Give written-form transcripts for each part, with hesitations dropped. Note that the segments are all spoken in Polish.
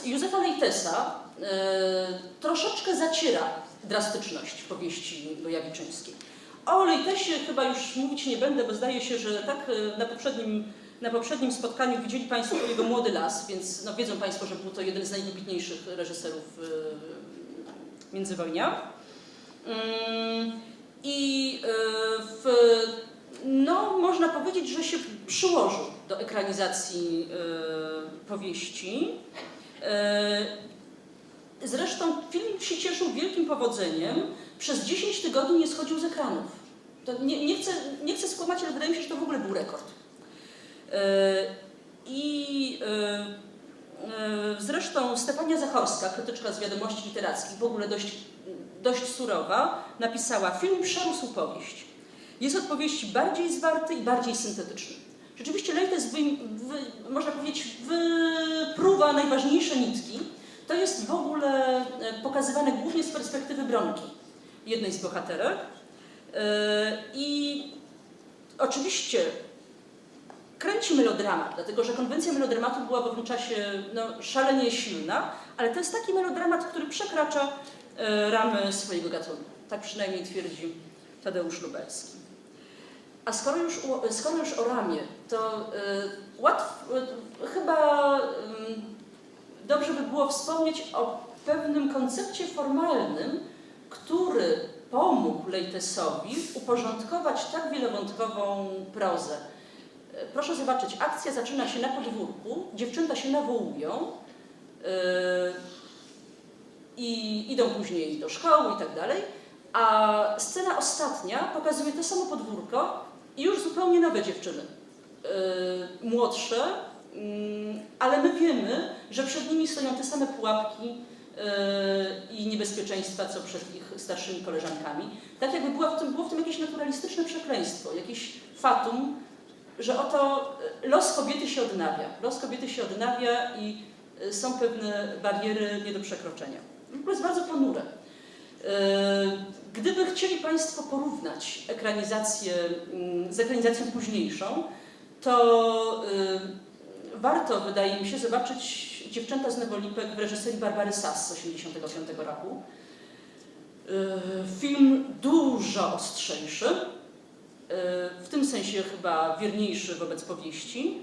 Józefa Lejtesa troszeczkę zaciera drastyczność powieści Bojawiczyńskiej. O Lejtesie chyba już mówić nie będę, bo zdaje się, że tak na poprzednim spotkaniu widzieli Państwo jego Młody las, więc no, wiedzą Państwo, że był to jeden z najwybitniejszych reżyserów międzywojnia. I no, można powiedzieć, że się przyłożył do ekranizacji powieści. Zresztą film się cieszył wielkim powodzeniem. Przez 10 tygodni nie schodził z ekranów. To nie chcę skłamać, ale wydaje mi się, że to w ogóle był rekord. Zresztą Stefania Zachorska, krytyczka z wiadomości literackich, w ogóle dość surowa, napisała: film przerósł powieść. Jest od powieści bardziej zwarty i bardziej syntetyczny. Rzeczywiście Lejtes, można powiedzieć, wypruwa najważniejsze nitki. To jest w ogóle pokazywane głównie z perspektywy Bronki, jednej z bohaterek. I oczywiście kręci melodramat, dlatego że konwencja melodramatu była w owym czasie szalenie silna, ale to jest taki melodramat, który przekracza ramy swojego gatunku. Tak przynajmniej twierdzi Tadeusz Lubelski. A skoro już o ramie, to chyba dobrze by było wspomnieć o pewnym koncepcie formalnym, który pomógł Lejtesowi uporządkować tak wielowątkową prozę. Proszę zobaczyć, akcja zaczyna się na podwórku, dziewczęta się nawołują i idą później do szkoły i tak dalej, a scena ostatnia pokazuje to samo podwórko i już zupełnie nowe dziewczyny, młodsze, ale my wiemy, że przed nimi stoją te same pułapki i niebezpieczeństwa, co przed ich starszymi koleżankami. Tak jakby było w tym jakieś naturalistyczne przekleństwo, jakiś fatum, że oto los kobiety się odnawia i są pewne bariery nie do przekroczenia. W ogóle jest bardzo ponure. Gdyby chcieli Państwo porównać ekranizację z ekranizacją późniejszą, to warto, wydaje mi się, zobaczyć Dziewczęta z Nowolipek w reżyserii Barbary Sass z 1985 roku. Film dużo ostrzejszy, w tym sensie chyba wierniejszy wobec powieści,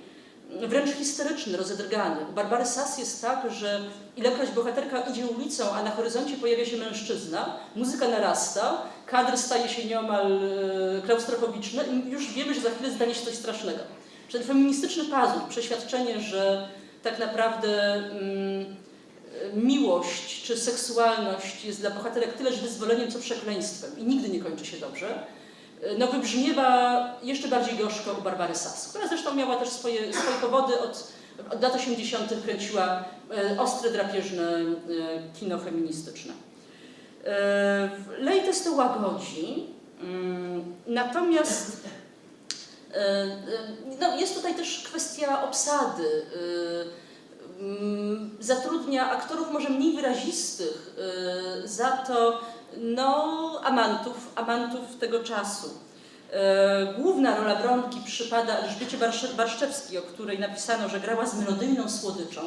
wręcz historyczny, rozedrgany. U Barbary Sass jest tak, że ilekroć bohaterka idzie ulicą, a na horyzoncie pojawia się mężczyzna, muzyka narasta, kadr staje się nieomal klaustrofobiczny i już wiemy, że za chwilę stanie się coś strasznego. Ten feministyczny pazur, przeświadczenie, że tak naprawdę miłość czy seksualność jest dla bohaterek tyleż wyzwoleniem, co przekleństwem i nigdy nie kończy się dobrze, no wybrzmiewa jeszcze bardziej gorzko u Barbary Sass, która zresztą miała też swoje powody, od lat 80. kręciła ostre, drapieżne kino feministyczne. Lejtes to łagodzi, natomiast no, jest tutaj też kwestia obsady. Zatrudnia aktorów może mniej wyrazistych, za to amantów tego czasu. Główna rola Bronki przypada Elżbiecie Barszczewskiej, o której napisano, że grała z melodyjną słodyczą.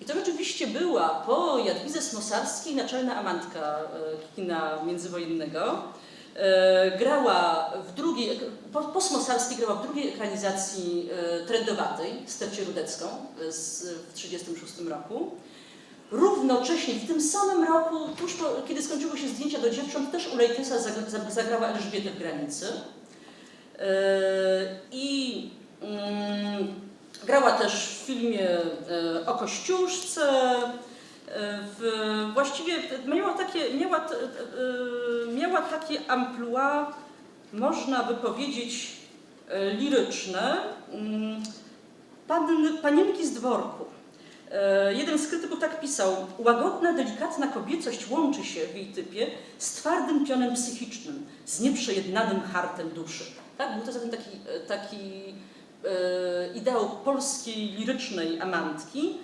I to rzeczywiście była po Jadwidze Smosarskiej naczelna amantka kina międzywojennego. Grała po Smosarskiej grała w drugiej ekranizacji trendowatej z Tercię Rudecką w 1936 roku. Równocześnie w tym samym roku, kiedy skończyły się zdjęcia do dziewcząt, też u Lejtesa zagrała Elżbietę w Granicy. Grała też w filmie o Kościuszce. Właściwie miała takie amplua, można by powiedzieć, liryczne, panienki z dworku. Jeden z krytyków tak pisał: łagodna, delikatna kobiecość łączy się w jej typie z twardym pionem psychicznym, z nieprzejednanym hartem duszy. Tak? Był to zatem taki ideał polskiej, lirycznej amantki.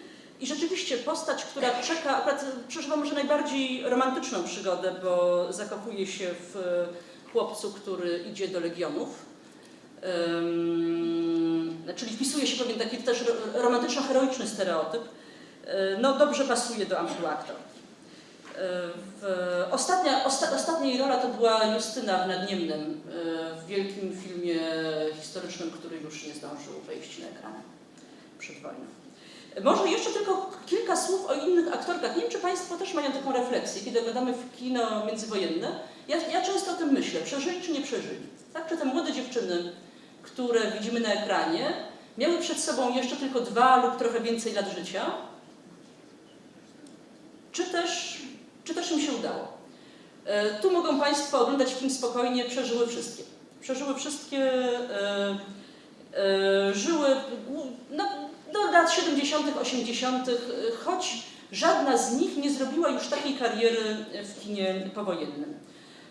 I rzeczywiście postać, która przeżywa może najbardziej romantyczną przygodę, bo zakochuje się w chłopcu, który idzie do Legionów. Czyli wpisuje się pewien taki też romantyczno-heroiczny stereotyp. no dobrze pasuje do amplua aktora. Ostatnia jej rola to była Justyna w Nadniemnym, w wielkim filmie historycznym, który już nie zdążył wejść na ekran przed wojną. Może jeszcze tylko kilka słów o innych aktorkach. Nie wiem, czy Państwo też mają taką refleksję, kiedy oglądamy kino międzywojenne. Ja często o tym myślę, przeżyli czy nie przeżyli. Tak? Czy te młode dziewczyny, które widzimy na ekranie, miały przed sobą jeszcze tylko 2 lub trochę więcej lat życia, czy też im się udało. Tu mogą Państwo oglądać film spokojnie, przeżyły wszystkie. Przeżyły wszystkie, żyły do lat 70., 80., choć żadna z nich nie zrobiła już takiej kariery w kinie powojennym.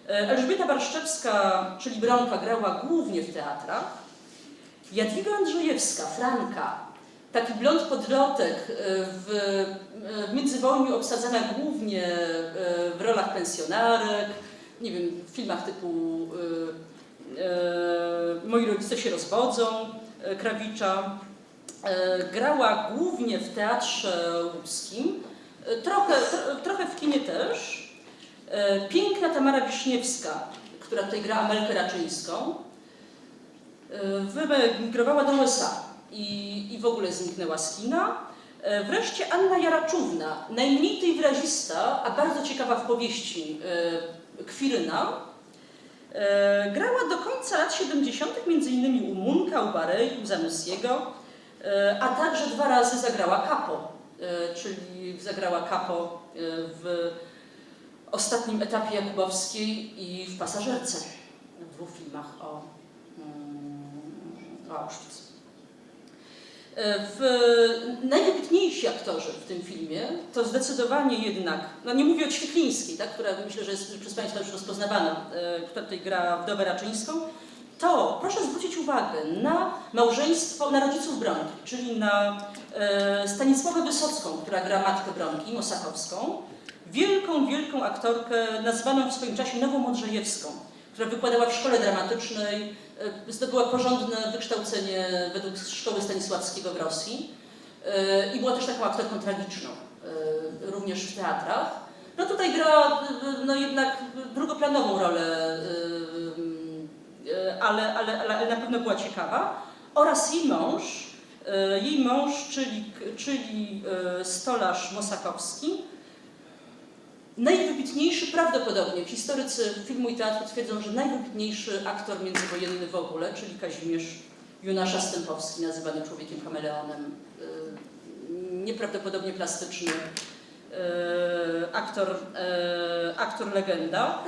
Elżbieta Barszczewska, czyli Bronka, grała głównie w teatrach. Jadwiga Andrzejewska, Franka, taki blond podlotek w międzywojniu obsadzana głównie w rolach pensjonarek, nie wiem, w filmach typu Moi rodzice się rozwodzą, Krawicza. Grała głównie w teatrze łódzkim, trochę w kinie też. Piękna Tamara Wiśniewska, która tutaj gra Amelkę Raczyńską, wyemigrowała do USA i w ogóle zniknęła z kina. Wreszcie Anna Jaraczówna, najmniej tej wyrazista, a bardzo ciekawa w powieści Kwiryna, grała do końca lat 70. m.in. u Munka, u Barei, u Zanussiego, a także 2 razy zagrała Capo, czyli zagrała Capo w ostatnim etapie Jakubowskiej i w Pasażerce, w 2 filmach o Auschwitz. Najwybitniejsi aktorzy w tym filmie to zdecydowanie jednak, no nie mówię o Ćwiklińskiej, tak, która myślę, że jest przez Państwa już rozpoznawana, która tutaj gra wdowę Raczyńską, to proszę zwrócić uwagę na małżeństwo, na rodziców Bronki, czyli na Stanisławę Wysocką, która gra matkę Bronki, Mosakowską, wielką aktorkę nazwaną w swoim czasie Nową Modrzejewską, która wykładała w szkole dramatycznej, zdobyła porządne wykształcenie według szkoły Stanisławskiego w Rosji i była też taką aktorką tragiczną, również w teatrach. No tutaj gra no jednak drugoplanową rolę, ale na pewno była ciekawa. Oraz jej mąż, czyli stolarz Mosakowski, najwybitniejszy, prawdopodobnie historycy filmu i teatru twierdzą, że najwybitniejszy aktor międzywojenny w ogóle, czyli Kazimierz Jonasza Stępowski, nazywany człowiekiem kameleonem, nieprawdopodobnie plastyczny aktor legenda.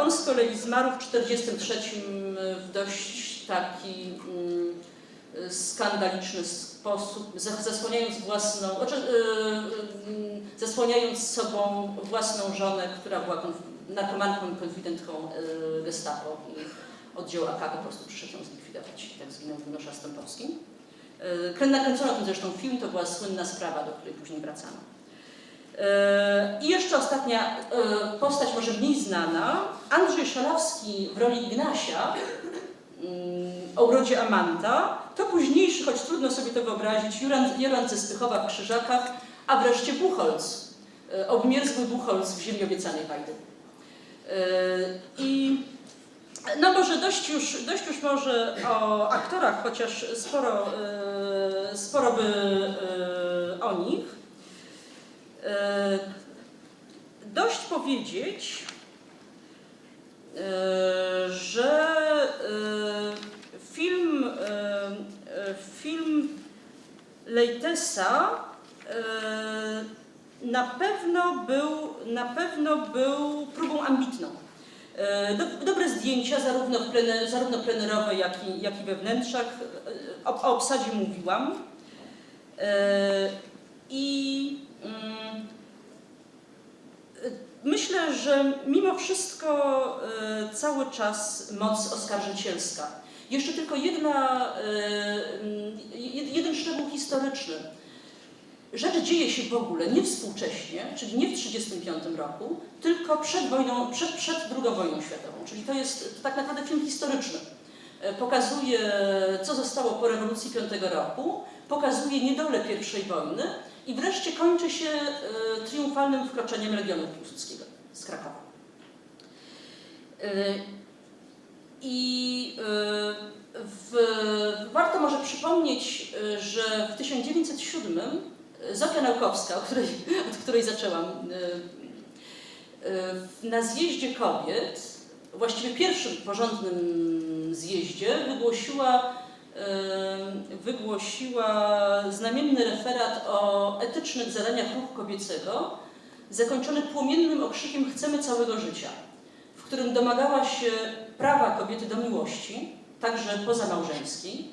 On z kolei zmarł w 1943 w dość taki skandaliczny sposób, zasłaniając sobą własną żonę, która była narkomanką i konfidentką Gestapo i oddział AK po prostu przyszedł ją zlikwidować. Tak zginął Jonasz Stępowski. Nakręcono o tym zresztą film, to była słynna sprawa, do której później wracano. I jeszcze ostatnia postać, może mniej znana, Andrzej Szalawski w roli Ignasia o urodzie Amanta, to późniejszy, choć trudno sobie to wyobrazić, Jurand ze Spychowa w Krzyżakach, a wreszcie Buchholz, obmierzły Buchholz w Ziemi Obiecanej Wajdy. I no może dość już może o aktorach, chociaż sporo by o nich. Dość powiedzieć, że film Lejtesa na pewno był próbą ambitną. Dobre zdjęcia, zarówno plenerowe, jak i we wnętrzach. O obsadzie mówiłam. I myślę, że mimo wszystko cały czas moc oskarżycielska. Jeszcze tylko jeden szczegół historyczny. Rzecz dzieje się w ogóle nie współcześnie, czyli nie w 1935 roku, tylko przed II wojną światową. Czyli to jest tak naprawdę film historyczny. Pokazuje, co zostało po rewolucji 5 roku, pokazuje niedolę I wojny i wreszcie kończy się triumfalnym wkroczeniem Legionu Piłsudskiego z Krakowa. Warto może przypomnieć, że w 1907 Zofia Naukowska, od której zaczęłam, na zjeździe kobiet, właściwie pierwszym porządnym zjeździe, wygłosiła znamienny referat o etycznych zadaniach ruchu kobiecego, zakończony płomiennym okrzykiem "Chcemy całego życia", w którym domagała się prawa kobiety do miłości, także pozamałżeńskiej,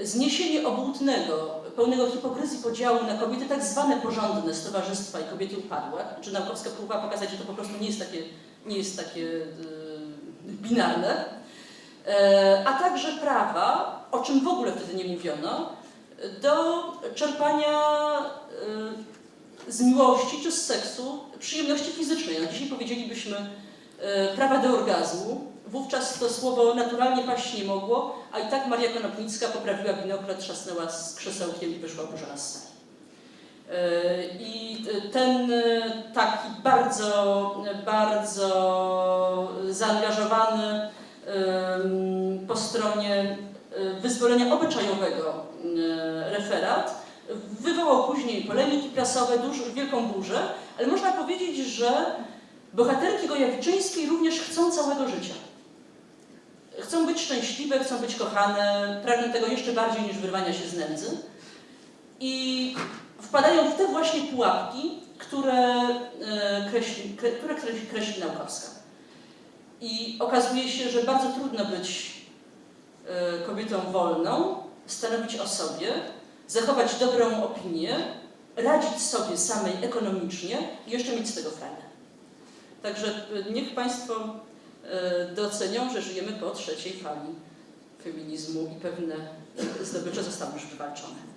zniesienie obłudnego, pełnego hipokryzji podziału na kobiety tak zwane porządne z towarzystwa i kobiety upadłe. Czy Naukowska próbowała pokazać, że to po prostu nie jest takie binarne, a także prawa, o czym w ogóle wtedy nie mówiono, do czerpania z miłości czy z seksu przyjemności fizycznej. No, dzisiaj powiedzielibyśmy prawa do orgazmu. Wówczas to słowo naturalnie paść nie mogło, a i tak Maria Konopnicka poprawiła binokle, trzasnęła z krzesełkiem i wyszła oburzona z sali. I ten taki bardzo zaangażowany po stronie wyzwolenia obyczajowego referat wywołał później polemiki prasowe, wielką burzę, ale można powiedzieć, że bohaterki Gojawiczyńskiej również chcą całego życia. Chcą być szczęśliwe, chcą być kochane, pragną tego jeszcze bardziej niż wyrwania się z nędzy i wpadają w te właśnie pułapki, które kreśli Naukowska. I okazuje się, że bardzo trudno być kobietą wolną, stanowić o sobie, zachować dobrą opinię, radzić sobie samej ekonomicznie i jeszcze mieć z tego frajdę. Także niech Państwo docenią, że żyjemy po trzeciej fali feminizmu i pewne zdobycze zostały już wywalczone.